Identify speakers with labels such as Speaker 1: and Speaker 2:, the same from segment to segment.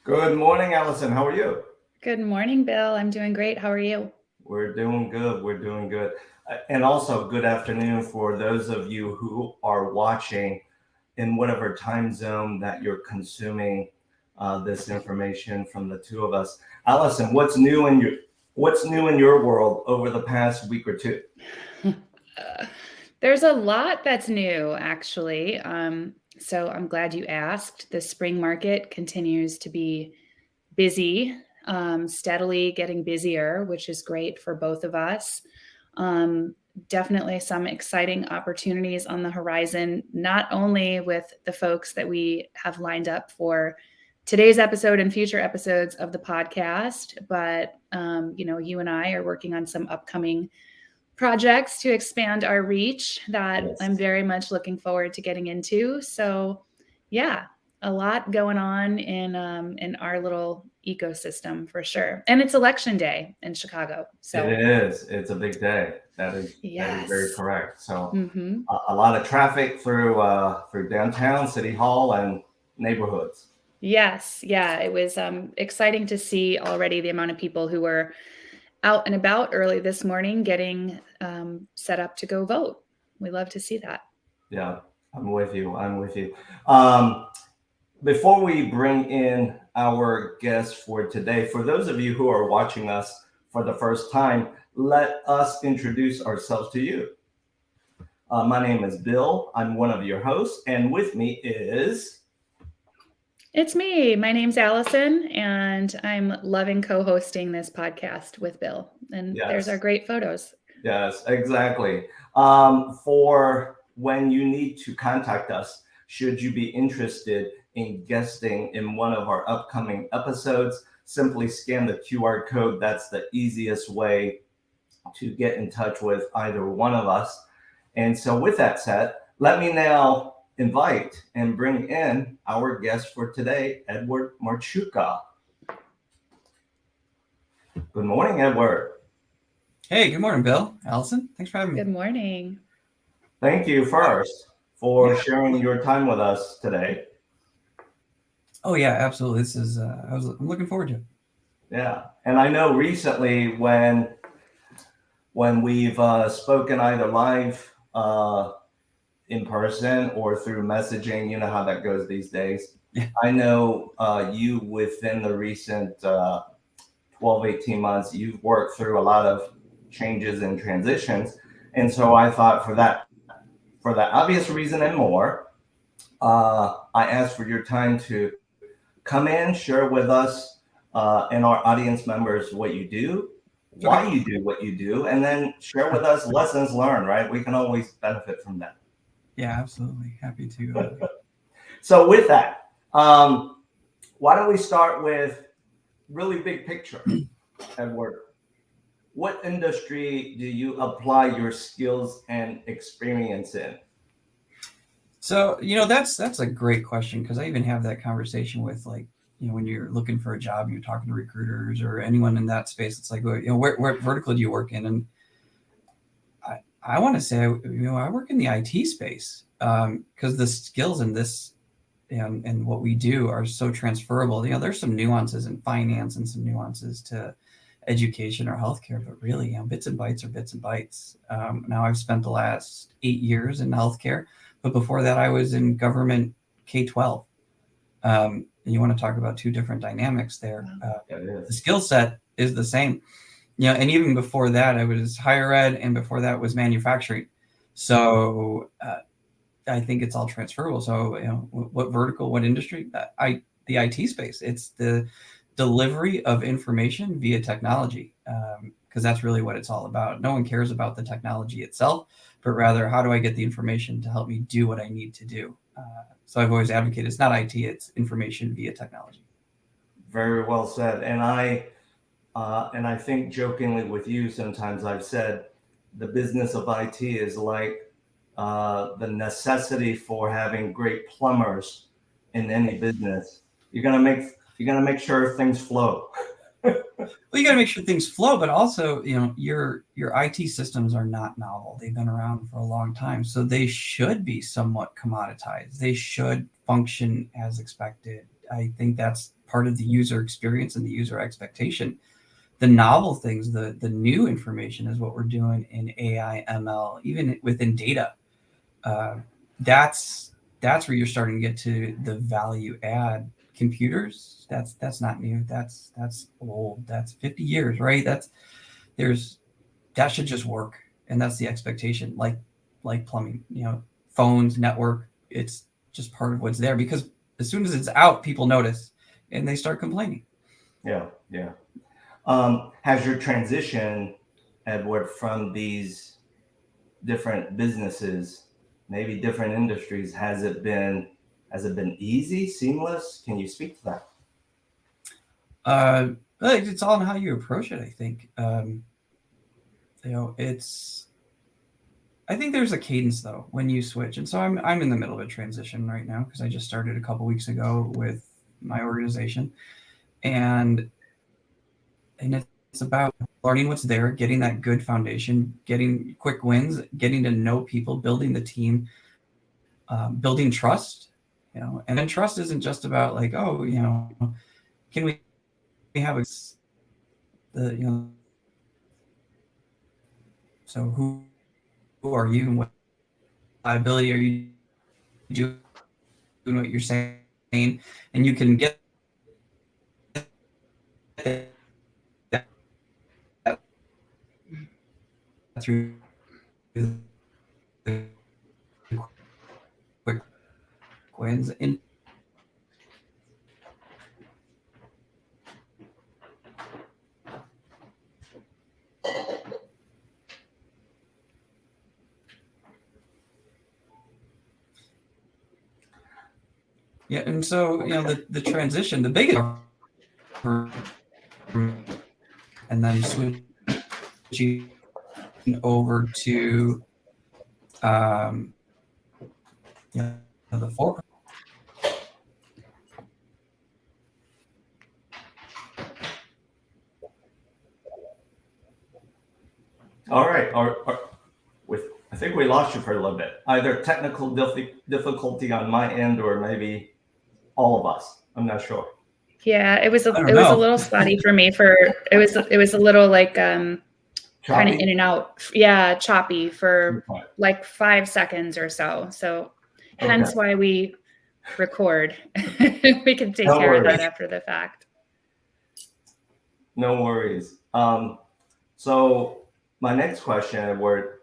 Speaker 1: Good morning, Allison. How are you?
Speaker 2: Good morning, Bill. I'm doing great. How are you?
Speaker 1: We're doing good. We're doing good. And also, good afternoon for those of you who are watching in whatever time zone that you're consuming this information from the two of us. Allison, what's new in your world over the past week or two?
Speaker 2: There's a lot that's new, actually. So I'm glad you asked. The spring market continues to be busy, steadily getting busier, which is great for both of us. Um, Definitely some exciting opportunities on the horizon, not only with the folks that we have lined up for today's episode and future episodes of the podcast, but you and I are working on some upcoming projects to expand our reach that
Speaker 1: Yes.
Speaker 2: I'm very much looking forward to getting into. So, yeah, a lot going on in our little ecosystem for sure. And it's election day in Chicago.
Speaker 1: It
Speaker 2: So,
Speaker 1: is. It's a big day. That is very
Speaker 2: yes.
Speaker 1: correct. So
Speaker 2: Hmm.
Speaker 1: a lot of traffic through downtown, City Hall, and neighborhoods.
Speaker 2: Yes. Yeah. It was exciting to see already the amount of people who were out and about early this morning getting set up to go vote. We love to see that.
Speaker 1: Yeah, I'm with you. I'm with you. Um, Before we bring in our guest for today, for those of you who are watching us for the first time, let us introduce ourselves to you. My name is Bill. I'm one of your hosts, and with me is
Speaker 2: It's me. My name's Allison, and I'm loving co hosting this podcast with Bill. And there's our
Speaker 1: yes,
Speaker 2: great photos.
Speaker 1: yes, exactly. For when you need to contact us, should you be interested in guesting in one of our upcoming episodes, simply scan the QR code. That's the easiest way to get in touch with either one of us. And so, with that said, let me now invite and bring in our guest for today, Edward Marchuka. Good morning, Edward.
Speaker 3: Hey, good morning, Bill. Allison, thanks for having me.
Speaker 2: Good morning.
Speaker 1: Thank you first
Speaker 3: Yeah.
Speaker 1: for sharing your time with us today.
Speaker 3: Oh yeah, absolutely. This is I'm looking forward to it.
Speaker 1: Yeah, and I know recently when we've spoken either live in person or through messaging, you know how that goes these days.
Speaker 3: Yeah.
Speaker 1: I know you within the recent 12, 18 months, you've worked through a lot of changes and transitions. And so I thought for that obvious reason and more, I asked for your time to come in, share with us and our audience members what you do,
Speaker 3: Okay.
Speaker 1: why you do what you do, and then share with us lessons learned, right? We can always benefit from that.
Speaker 3: Yeah, absolutely. Happy to.
Speaker 1: So, with that, why don't we start with really big picture, Edward? What industry do you apply your skills and experience in?
Speaker 3: So that's a great question because I even have that conversation with when you're looking for a job and you're talking to recruiters or anyone in that space. It's like what vertical do you work in? And I want to say I work in the IT space because the skills in this and what we do are so transferable. There's some nuances in finance and some nuances to education or healthcare, but really, bits and bytes are bits and bytes. Now I've spent the last 8 years in healthcare, but before that I was in government K-12. And you want to talk about two different dynamics there. The skill set is the same. And even before that I was higher ed, and before that was manufacturing. So I think it's all transferable. So, what vertical, what industry? The IT space. It's the delivery of information via technology, because that's really what it's all about. No one cares about the technology itself, but rather how do I get the information to help me do what I need to do. So I've always advocated it's not IT, it's information via technology.
Speaker 1: Very well said. And I think jokingly with you, sometimes I've said the business of IT is like the necessity for having great plumbers in any business. You're gonna make sure things flow.
Speaker 3: Well, you got to make sure things flow, but also, your IT systems are not novel. They've been around for a long time, so they should be somewhat commoditized. They should function as expected. I think that's part of the user experience and the user expectation. The novel things, the new information is what we're doing in AI, ML, even within data. That's where you're starting to get to the value add. Computers, that's not new. That's old. That's 50 years, right? That should just work, and that's the expectation. Like plumbing, phones, network. It's just part of what's there, because as soon as it's out, people notice and they start complaining.
Speaker 1: Yeah. Has your transition, Edward, from these different businesses, maybe different industries, has it been easy, seamless? Can you speak to that?
Speaker 3: It's all on how you approach it, I think. I think there's a cadence though when you switch, and so I'm in the middle of a transition right now because I just started a couple weeks ago with my organization, and it's about learning what's there, getting that good foundation, getting quick wins, getting to know people, building the team, building trust, and then trust isn't just about like, oh, can we have so who are you and what liability are you doing what you're saying, and you can get that through the quick wins. And yeah, and so the transition, the biggest, and then switching over to the for.
Speaker 1: All right. I think we lost you for a little bit. Either technical difficulty on my end, or maybe all of us. I'm not sure.
Speaker 2: Yeah, it was a little spotty for me. It was a little like kind of in and out. Yeah, choppy for like 5 seconds or so. So hence why we record. We can take care of that after the fact.
Speaker 1: No worries. So my next question, Edward,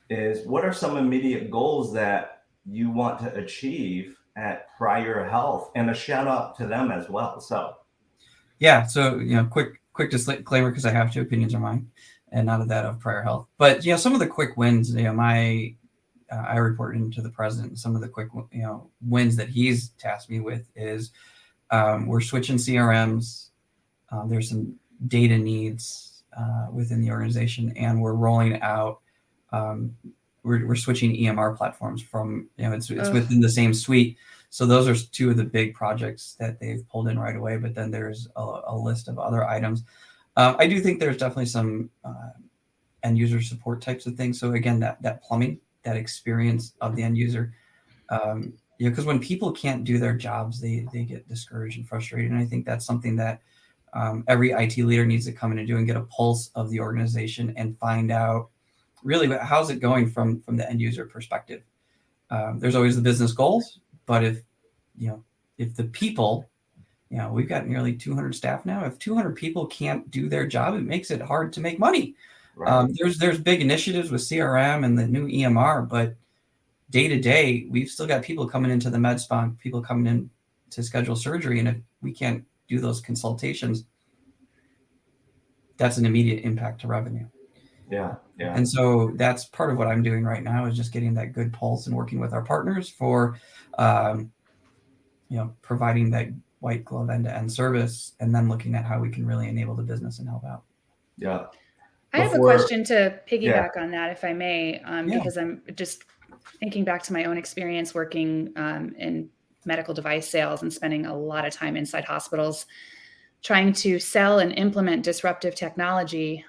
Speaker 1: is what are some immediate goals that you want to achieve at Prior Health, and a shout out to them as well. So
Speaker 3: quick disclaimer, because I have to, opinions are mine and not of that of Prior Health. But some of the quick wins, I report into the president. Some of the quick wins that he's tasked me with is we're switching CRMs. There's some data needs within the organization, and we're rolling out. We're switching EMR platforms from it's within the same suite. So those are two of the big projects that they've pulled in right away. But then there's a list of other items. I do think there's definitely some end user support types of things. So again, that plumbing, that experience of the end user, because when people can't do their jobs, they get discouraged and frustrated. And I think that's something that every IT leader needs to come in and do, and get a pulse of the organization and find out really how's it going from the end user perspective. There's always the business goals, but if the people, we've got nearly 200 staff now. If 200 people can't do their job, it makes it hard to make money. Right. There's big initiatives with CRM and the new EMR, but day to day, we've still got people coming into the med spa, people coming in to schedule surgery, and if we can't do those consultations, that's an immediate impact to revenue.
Speaker 1: Yeah.
Speaker 3: And so that's part of what I'm doing right now, is just getting that good pulse and working with our partners for, providing that white glove end-to-end service, and then looking at how we can really enable the business and help out.
Speaker 1: Yeah.
Speaker 2: I have a question to piggyback on that, if I may, because I'm just thinking back to my own experience working in medical device sales and spending a lot of time inside hospitals trying to sell and implement disruptive technology.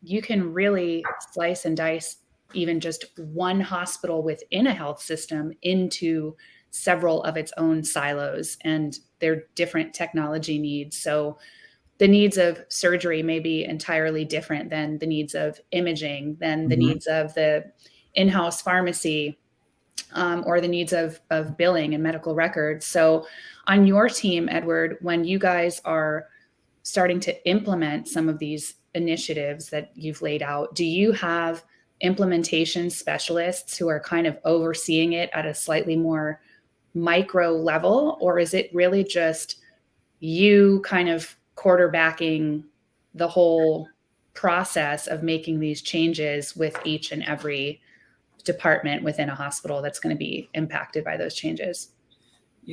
Speaker 2: You can really slice and dice even just one hospital within a health system into several of its own silos and their different technology needs. So the needs of surgery may be entirely different than the needs of imaging, than the needs of the in-house pharmacy, or the needs of billing and medical records. So on your team, Edward, when you guys are starting to implement some of these initiatives that you've laid out, do you have implementation specialists who are kind of overseeing it at a slightly more micro level, or is it really just you kind of quarterbacking the whole process of making these changes with each and every department within a hospital that's going to be impacted by those changes?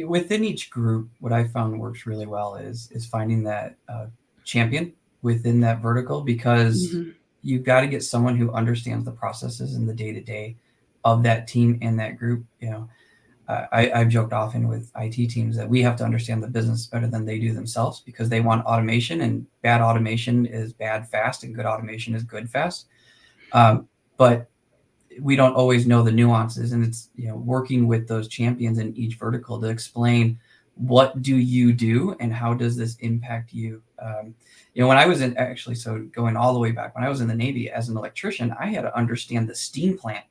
Speaker 3: Within each group, what I found works really well is finding that champion within that vertical, because you've got to get someone who understands the processes and the day-to-day of that team and that group. I've joked often with IT teams that we have to understand the business better than they do themselves, because they want automation, and bad automation is bad fast and good automation is good fast. But we don't always know the nuances, and it's, working with those champions in each vertical to explain, what do you do and how does this impact you? When I was going all the way back, when I was in the Navy as an electrician, I had to understand the steam plant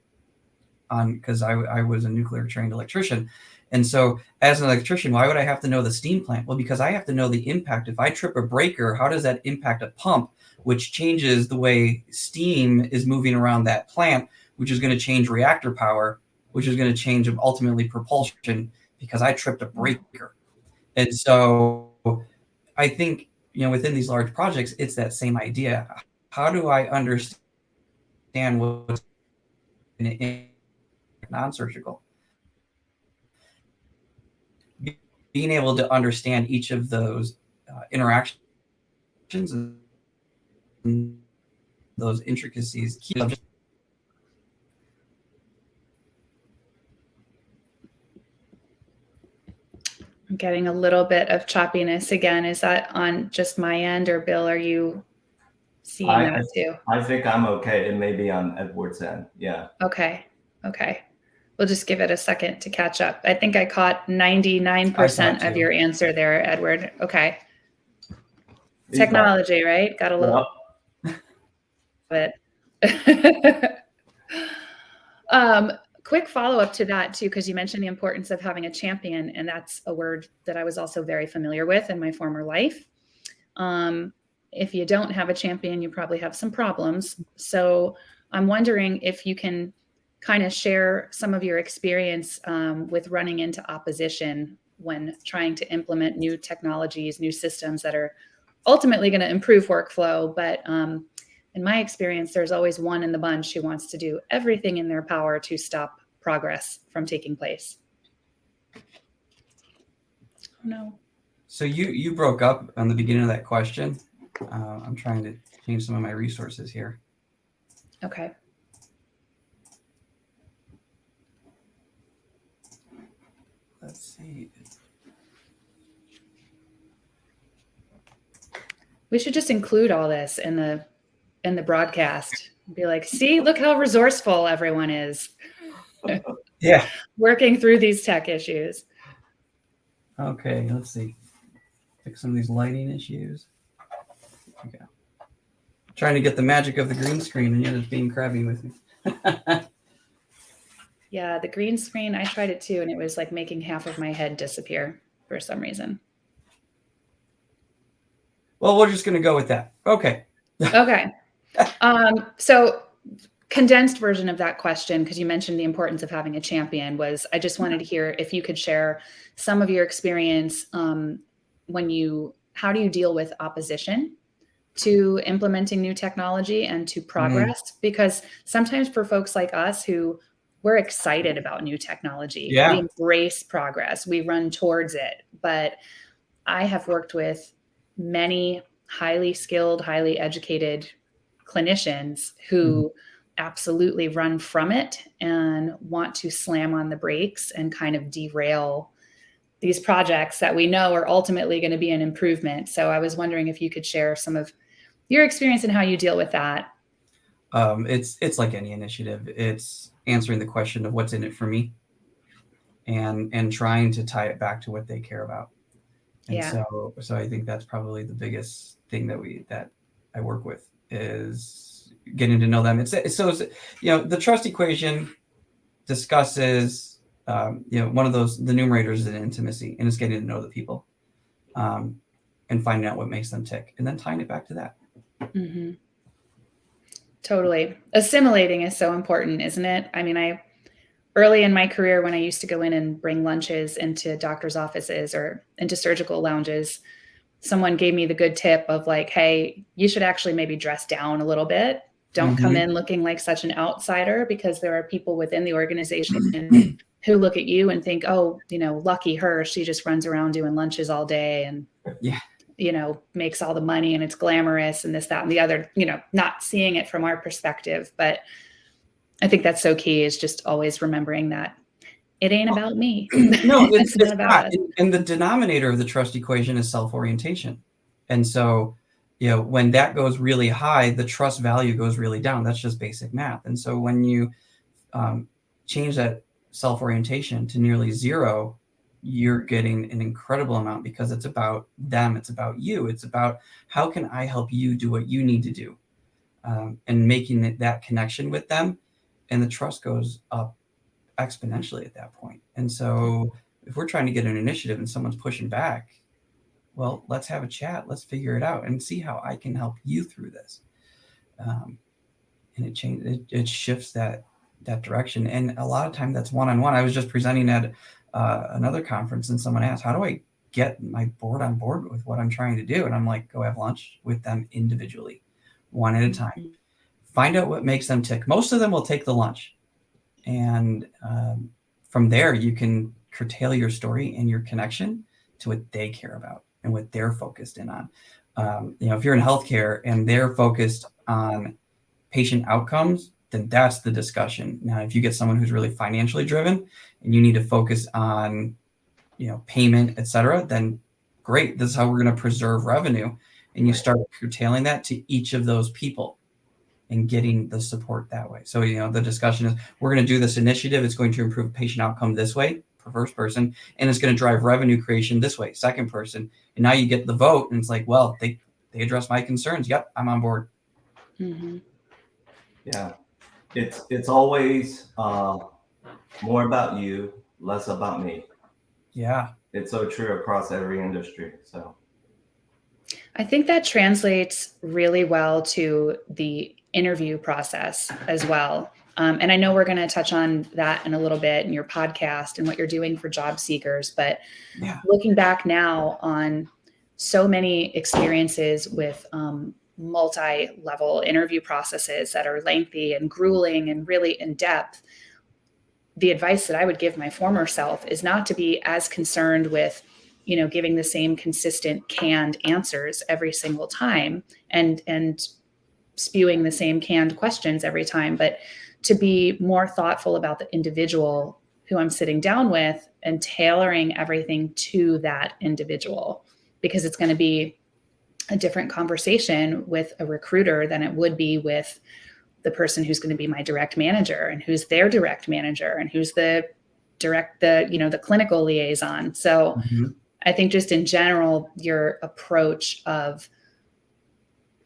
Speaker 3: because I was a nuclear trained electrician. And so as an electrician, why would I have to know the steam plant? Well, because I have to know the impact. If I trip a breaker, how does that impact a pump, which changes the way steam is moving around that plant, which is going to change reactor power, which is going to change ultimately propulsion, because I tripped a breaker. And so I think, within these large projects, it's that same idea. How do I understand what's non-surgical? Being able to understand each of those interactions and those intricacies.
Speaker 2: I'm getting a little bit of choppiness again. Is that on just my end, or Bill, are you seeing that too?
Speaker 1: I think I'm okay. It may be on Edward's end. Yeah.
Speaker 2: Okay. We'll just give it a second to catch up. I think I caught 99% of your answer there, Edward. Okay. Technology, right? Got a little bit. Quick follow-up to that too, because you mentioned the importance of having a champion, and that's a word that I was also very familiar with in my former life. If you don't have a champion, you probably have some problems. So I'm wondering if you can kind of share some of your experience with running into opposition when trying to implement new technologies, new systems that are ultimately going to improve workflow. But in my experience, there's always one in the bunch who wants to do everything in their power to stop progress from taking place. Oh, no.
Speaker 3: So you broke up on the beginning of that question. I'm trying to change some of my resources here.
Speaker 2: Okay.
Speaker 3: Let's see.
Speaker 2: We should just include all this in the broadcast. Be like, see, look how resourceful everyone is.
Speaker 3: Yeah.
Speaker 2: Working through these tech issues.
Speaker 3: Okay, let's see. Fix some of these lighting issues. Okay. Trying to get the magic of the green screen, and yet it's being crabby with me.
Speaker 2: Yeah, the green screen, I tried it too, and it was like making half of my head disappear for some reason.
Speaker 3: Well, we're just going to go with that. Okay.
Speaker 2: Okay. So condensed version of that question, because you mentioned the importance of having a champion, was I just wanted to hear if you could share some of your experience how do you deal with opposition to implementing new technology and to progress? Because sometimes for folks like us who we're excited about new technology, we embrace progress, we run towards it. But I have worked with many highly skilled, highly educated clinicians who absolutely run from it and want to slam on the brakes and kind of derail these projects that we know are ultimately going to be an improvement. So I was wondering if you could share some of your experience and how you deal with that.
Speaker 3: It's like any initiative. It's answering the question of what's in it for me. and trying to tie it back to what they care about. And
Speaker 2: Yeah.
Speaker 3: so I think that's probably the biggest thing that I work with is getting to know them. The trust equation discusses, one of the numerators is an intimacy, and it's getting to know the people, and finding out what makes them tick, and then tying it back to that.
Speaker 2: Mm-hmm. Totally. Assimilating is so important, isn't it? I mean, early in my career, when I used to go in and bring lunches into doctors' offices or into surgical lounges, someone gave me the good tip of like, hey, you should actually maybe dress down a little bit. Don't come in looking like such an outsider, because there are people within the organization who look at you and think, oh, lucky her, she just runs around doing lunches all day and makes all the money and it's glamorous and this, that, and the other, not seeing it from our perspective. But I think that's so key, is just always remembering that it ain't about me.
Speaker 3: No, it's
Speaker 2: not about us.
Speaker 3: And the denominator of the trust equation is self-orientation. And so, when that goes really high, the trust value goes really down. That's just basic math. And so when you change that self-orientation to nearly zero, you're getting an incredible amount, because it's about them. It's about you. It's about how can I help you do what you need to do, and making that connection with them. And the trust goes up exponentially at that point. And so if we're trying to get an initiative and someone's pushing back, well, let's have a chat. Let's figure it out and see how I can help you through this. And it shifts that direction. And a lot of time that's one-on-one. I was just presenting at another conference, and someone asked, how do I get my board on board with what I'm trying to do? And I'm like, go have lunch with them individually, one at a time. Find out what makes them tick. Most of them will take the lunch. And from there, you can curtail your story and your connection to what they care about and what they're focused in on. If you're in healthcare and they're focused on patient outcomes, then that's the discussion. Now, if you get someone who's really financially driven and you need to focus on, payment, et cetera, then great. This is how we're going to preserve revenue. And you start curtailing that to each of those people and getting the support that way. So, the discussion is, we're going to do this initiative. It's going to improve patient outcome this way, for first person, and it's going to drive revenue creation this way, second person. And now you get the vote, and it's like, well, they address my concerns. Yep, I'm on board.
Speaker 2: Mm-hmm.
Speaker 1: Yeah, it's always more about you, less about me.
Speaker 3: Yeah,
Speaker 1: it's so true across every industry. So
Speaker 2: I think that translates really well to the interview process as well. And I know we're going to touch on that in a little bit in your podcast and what you're doing for job seekers. But looking back now on so many experiences with multi-level interview processes that are lengthy and grueling and really in depth, the advice that I would give my former self is not to be as concerned with, giving the same consistent canned answers every single time and spewing the same canned questions every time, but to be more thoughtful about the individual who I'm sitting down with and tailoring everything to that individual, because it's going to be a different conversation with a recruiter than it would be with the person who's going to be my direct manager and who's their direct manager and who's the clinical liaison. So I think just in general, your approach of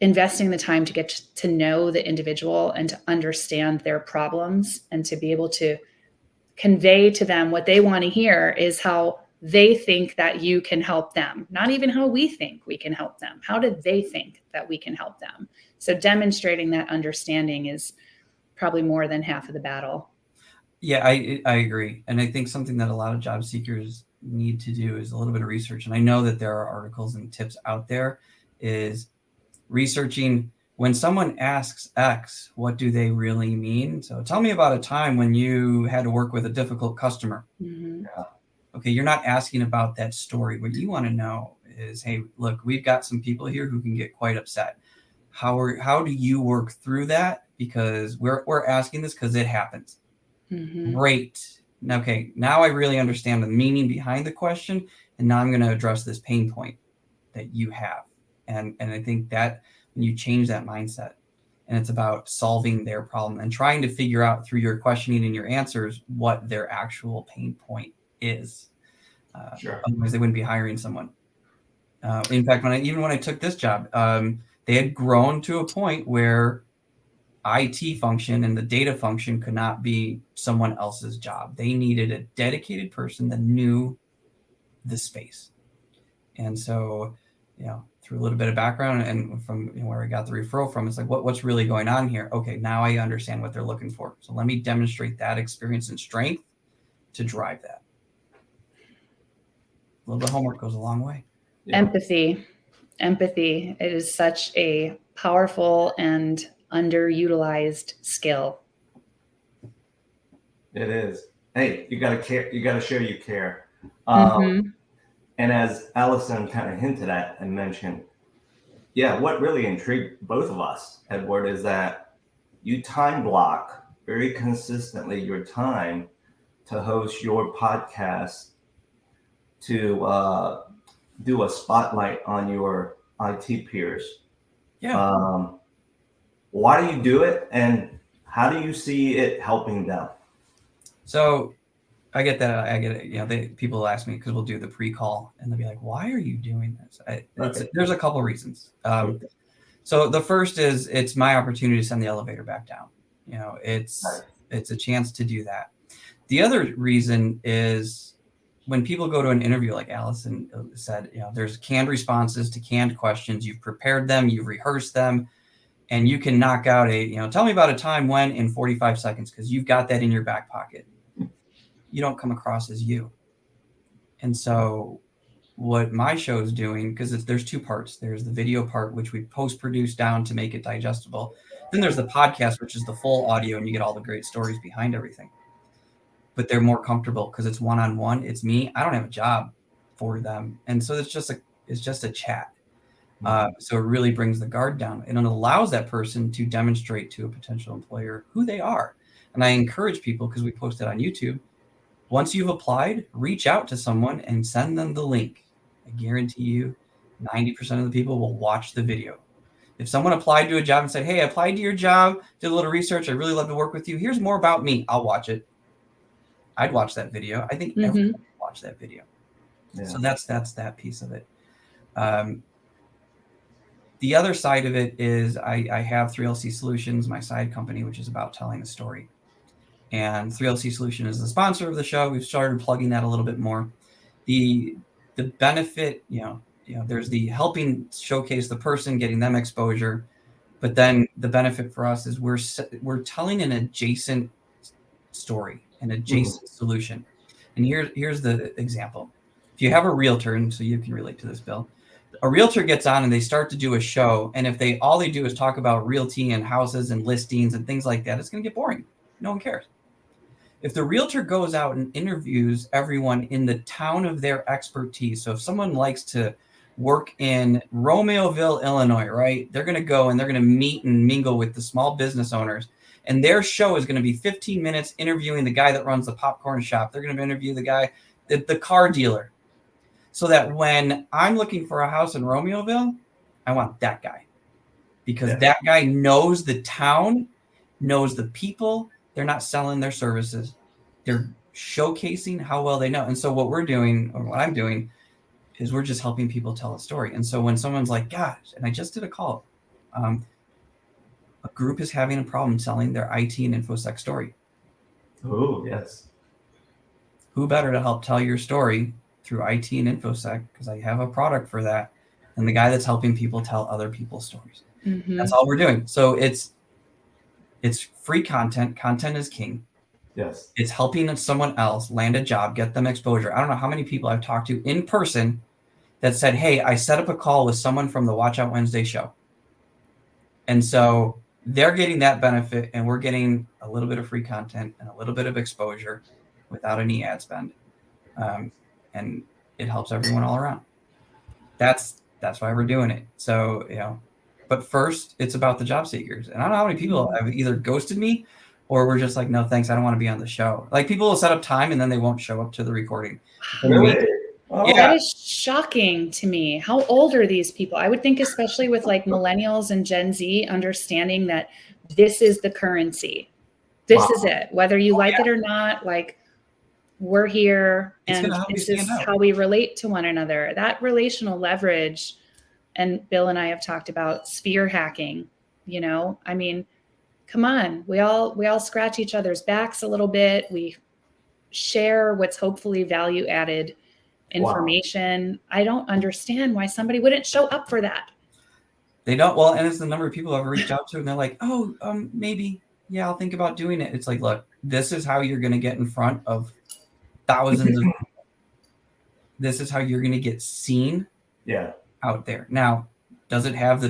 Speaker 2: investing the time to get to know the individual and to understand their problems and to be able to convey to them what they want to hear is how they think that you can help them, not even how we think we can help them. How do they think that we can help them? So demonstrating that understanding is probably more than half of the battle.
Speaker 3: Yeah, I agree. And I think something that a lot of job seekers need to do is a little bit of research. And I know that there are articles and tips out there, is researching when someone asks X, what do they really mean? So tell me about a time when you had to work with a difficult customer.
Speaker 2: Mm-hmm.
Speaker 3: Yeah. Okay, you're not asking about that story. What you want to know is, hey, look, we've got some people here who can get quite upset. How do you work through that? Because we're asking this because it happens.
Speaker 2: Mm-hmm.
Speaker 3: Great. Okay, now I really understand the meaning behind the question, and now I'm going to address this pain point that you have. And I think that when you change that mindset, and it's about solving their problem and trying to figure out through your questioning and your answers what their actual pain point is.
Speaker 1: Sure.
Speaker 3: Otherwise, they wouldn't be hiring someone. In fact, when I took this job, they had grown to a point where IT function and the data function could not be someone else's job. They needed a dedicated person that knew the space. And so, through a little bit of background and from where I got the referral from, it's like, what's really going on here? Okay, now I understand what they're looking for. So let me demonstrate that experience and strength to drive that. A little bit of homework goes a long way.
Speaker 1: Yeah.
Speaker 2: Empathy. It is such a powerful and underutilized skill.
Speaker 1: It is. Hey, you gotta care. You gotta show you care.
Speaker 2: Mhm.
Speaker 1: And as Allison kind of hinted at and mentioned, yeah, what really intrigued both of us, Edward, is that you time block very consistently your time to host your podcast, to do a spotlight on your IT peers.
Speaker 3: Yeah.
Speaker 1: Why do you do it, and how do you see it helping them?
Speaker 3: So I get that. I get it. People ask me because we'll do the pre-call and they'll be like, "Why are you doing this?" There's a couple reasons. So the first is it's my opportunity to send the elevator back down. It's a chance to do that. The other reason is when people go to an interview, like Allison said, there's canned responses to canned questions. You've prepared them, you've rehearsed them, and you can knock out tell me about a time when in 45 seconds because you've got that in your back pocket. You don't come across as you. And so what my show is doing, because there's two parts. There's the video part, which we post-produce down to make it digestible. Then there's the podcast, which is the full audio, and you get all the great stories behind everything. But they're more comfortable because it's one-on-one. It's me. I don't have a job for them. And so it's just a chat. So it really brings the guard down, and it allows that person to demonstrate to a potential employer who they are. And I encourage people, because we post it on YouTube, once you've applied, reach out to someone and send them the link. I guarantee you 90% of the people will watch the video. If someone applied to a job and said, "Hey, I applied to your job, did a little research, I'd really love to work with you. Here's more about me," I'll watch it. I'd watch that video. I think everyone would watch that video. Yeah. So that's that piece of it. The other side of it is I have 3LC Solutions, my side company, which is about telling a story. And 3LC Solution is the sponsor of the show. We've started plugging that a little bit more. The benefit, there's the helping showcase the person, getting them exposure, but then the benefit for us is we're telling an adjacent story, an adjacent solution. And here's the example. If you have a realtor, and so you can relate to this, Bill, a realtor gets on and they start to do a show, and if all they do is talk about realty and houses and listings and things like that, it's going to get boring. No one cares. If the realtor goes out and interviews everyone in the town of their expertise, so if someone likes to work in Romeoville, Illinois, right, they're going to go and they're going to meet and mingle with the small business owners, and their show is going to be 15 minutes interviewing the guy that runs the popcorn shop. They're going to interview the guy, the car dealer, so that when I'm looking for a house in Romeoville, I want that guy, because that guy knows the town, knows the people. They're not selling their services. They're showcasing how well they know. And so what we're doing, or what I'm doing, is we're just helping people tell a story. And so when someone's like, "Gosh," and I just did a call, a group is having a problem selling their IT and InfoSec story.
Speaker 1: Oh, yes.
Speaker 3: Who better to help tell your story through IT and InfoSec, because I have a product for that, than the guy that's helping people tell other people's stories. Mm-hmm. That's all we're doing. So it's free content. Content is king.
Speaker 1: Yes.
Speaker 3: It's helping someone else land a job, get them exposure. I don't know how many people I've talked to in person that said, "Hey, I set up a call with someone from the Watch Out Wednesday show." And so they're getting that benefit, and we're getting a little bit of free content and a little bit of exposure without any ad spend. And it helps everyone all around. That's why we're doing it. So, but first it's about the job seekers. And I don't know how many people have either ghosted me or we're just like, "No, thanks, I don't want to be on the show." Like, people will set up time and then they won't show up to the recording.
Speaker 1: Really?
Speaker 2: Oh. Yeah. That is shocking to me. How old are these people? I would think, especially with like millennials and Gen Z, understanding that this is the currency. This is it. Whether you like it or not, like, we're here,
Speaker 3: It's going
Speaker 2: and
Speaker 3: to help you
Speaker 2: this
Speaker 3: stand
Speaker 2: is
Speaker 3: out.
Speaker 2: how we relate to one another. That relational leverage, and Bill and I have talked about sphere hacking. You know, I mean, come on, we all scratch each other's backs a little bit. We share what's hopefully value added information. I don't understand why somebody wouldn't show up for that.
Speaker 3: They don't. Well, and it's the number of people I've reached out to, and they're like, "Oh, maybe, yeah, I'll think about doing it." It's like, look, this is how you're going to get in front of thousands of people. This is how you're going to get seen out there. Now, does it have the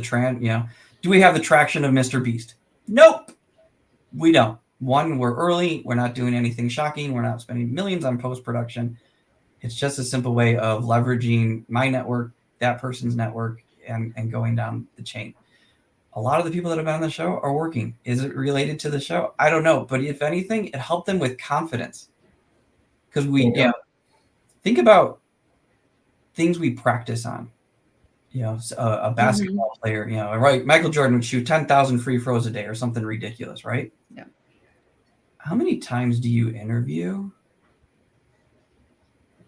Speaker 3: do we have the traction of Mr. Beast? Nope, we don't. One, we're early. We're not doing anything shocking. We're not spending millions on post-production. It's just a simple way of leveraging my network, that person's network, and going down the chain. A lot of the people that have been on the show are working. Is it related to the show? I don't know. But if anything, it helped them with confidence. Because think about things we practice on. A basketball player, right? Michael Jordan would shoot 10,000 free throws a day or something ridiculous, right?
Speaker 2: Yeah.
Speaker 3: How many times do you interview?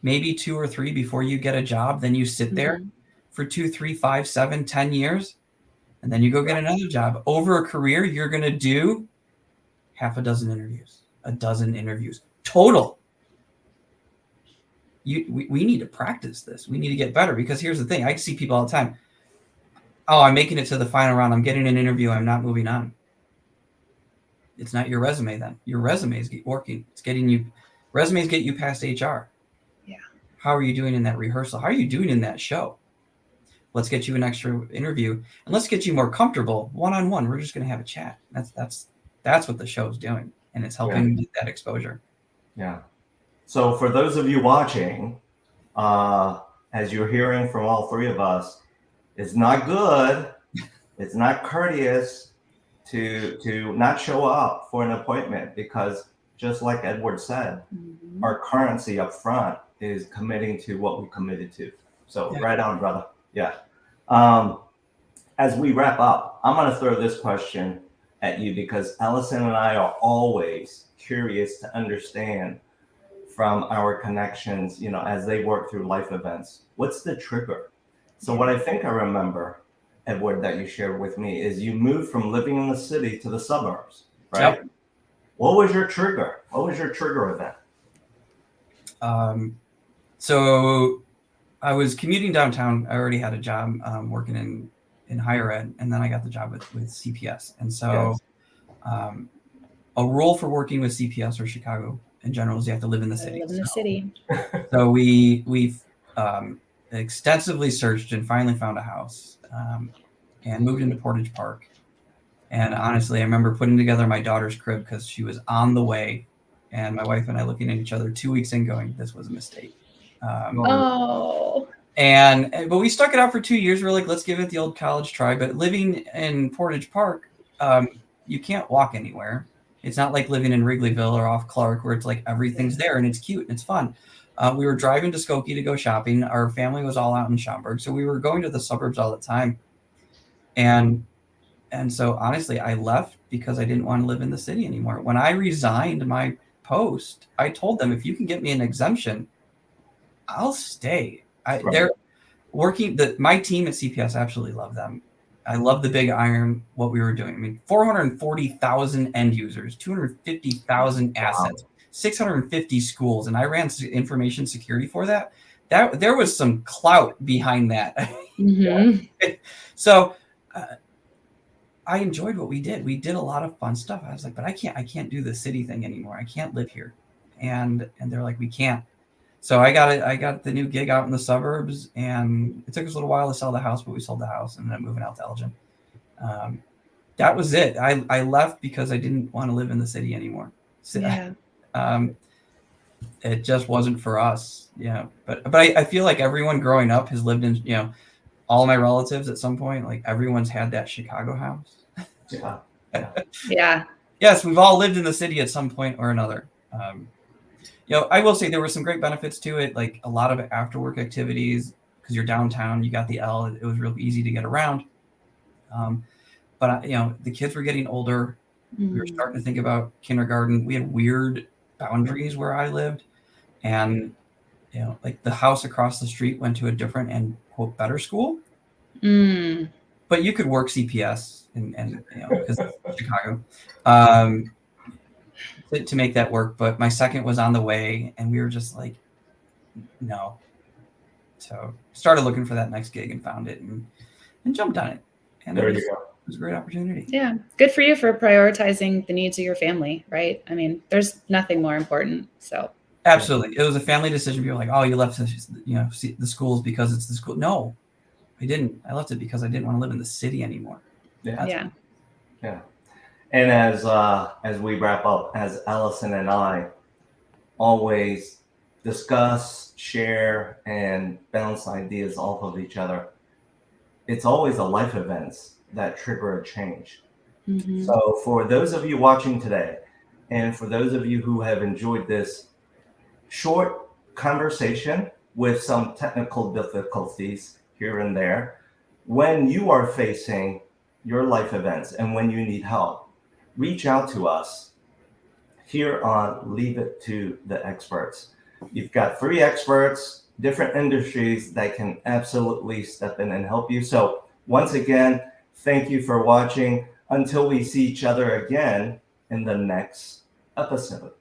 Speaker 3: Maybe 2 or 3 before you get a job. Then you sit there for 2, 3, 5, 7, 10 years. And then you go get another job. Over a career, you're going to do half a dozen interviews, a dozen interviews total. We need to practice this. We need to get better, because here's the thing. I see people all the time. Oh, I'm making it to the final round. I'm getting an interview. I'm not moving on. It's not your resume then. Your resume is working. It's getting you. Resumes get you past HR.
Speaker 2: Yeah.
Speaker 3: How are you doing in that rehearsal? How are you doing in that show? Let's get you an extra interview, and let's get you more comfortable one-on-one. We're just going to have a chat. That's what the show's doing, and it's helping you get that exposure.
Speaker 1: Yeah. So for those of you watching, as you're hearing from all three of us, it's not good. It's not courteous to not show up for an appointment, because just like Edward said, our currency up front is committing to what we committed to. So right on, brother. Yeah. As we wrap up, I'm going to throw this question at you, because Allison and I are always curious to understand from our connections, as they work through life events, what's the trigger? So what I think I remember, Edward, that you shared with me is you moved from living in the city to the suburbs, right? Yep. What was your trigger? What was your trigger event?
Speaker 3: So I was commuting downtown. I already had a job working in higher ed, and then I got the job with CPS. And so a rule for working with CPS or Chicago in general is you have to live in the city.
Speaker 2: Live in the city.
Speaker 3: So we've extensively searched and finally found a house and moved into Portage Park. And honestly, I remember putting together my daughter's crib because she was on the way, and my wife and I looking at each other 2 weeks in going, this was a mistake. But we stuck it out for 2 years. We're like, let's give it the old college try. But living in Portage Park, you can't walk anywhere. It's not like living in Wrigleyville or off Clark, where it's like everything's there and it's cute and it's fun. We were driving to Skokie to go shopping. Our family was all out in Schaumburg, so we were going to the suburbs all the time. And so honestly, I left because I didn't want to live in the city anymore. When I resigned my post, I told them, if you can get me an exemption, I'll stay. They're working. My team at CPS, absolutely love them. I love the big iron, what we were doing. I mean, 440,000 end users, 250,000 assets, 650 schools, and I ran information security for that. There was some clout behind that. So I enjoyed what we did. We did a lot of fun stuff. I was like, but I can't do the city thing anymore. I can't live here. And they're like, we can't. So I got the new gig out in the suburbs, and it took us a little while to sell the house, but we sold the house and ended up moving out to Elgin. That was it. I left because I didn't want to live in the city anymore. So, it just wasn't for us. Yeah. But I feel like everyone growing up has lived in, all my relatives at some point, like everyone's had that Chicago house.
Speaker 2: Yeah.
Speaker 3: Yes, we've all lived in the city at some point or another. I will say there were some great benefits to it, like a lot of after work activities, because you're downtown, you got the L, it was real easy to get around. But the kids were getting older. We were starting to think about kindergarten. We had weird boundaries where I lived. and like the house across the street went to a different and quote better school, but you could work CPS and because it's Chicago, to make that work. But my second was on the way, and we were just like, no. So started looking for that next gig and found it and jumped on it. And
Speaker 1: There
Speaker 3: it
Speaker 1: you go.
Speaker 3: was a great opportunity.
Speaker 2: Yeah. Good for you for prioritizing the needs of your family, right? I mean, there's nothing more important. So
Speaker 3: Absolutely. It was a family decision. People were like, oh, you left the schools because it's the school. No, I didn't. I left it because I didn't want to live in the city anymore.
Speaker 2: yeah.
Speaker 1: And as we wrap up, as Allison and I always discuss, share, and bounce ideas off of each other, it's always the life events that trigger a change.
Speaker 2: Mhm.
Speaker 1: So for those of you watching today, and for those of you who have enjoyed this short conversation with some technical difficulties here and there, when you are facing your life events and when you need help, reach out to us here on Leave It to the Experts. You've got 3 experts, different industries that can absolutely step in and help you. So once again, thank you for watching. Until we see each other again in the next episode.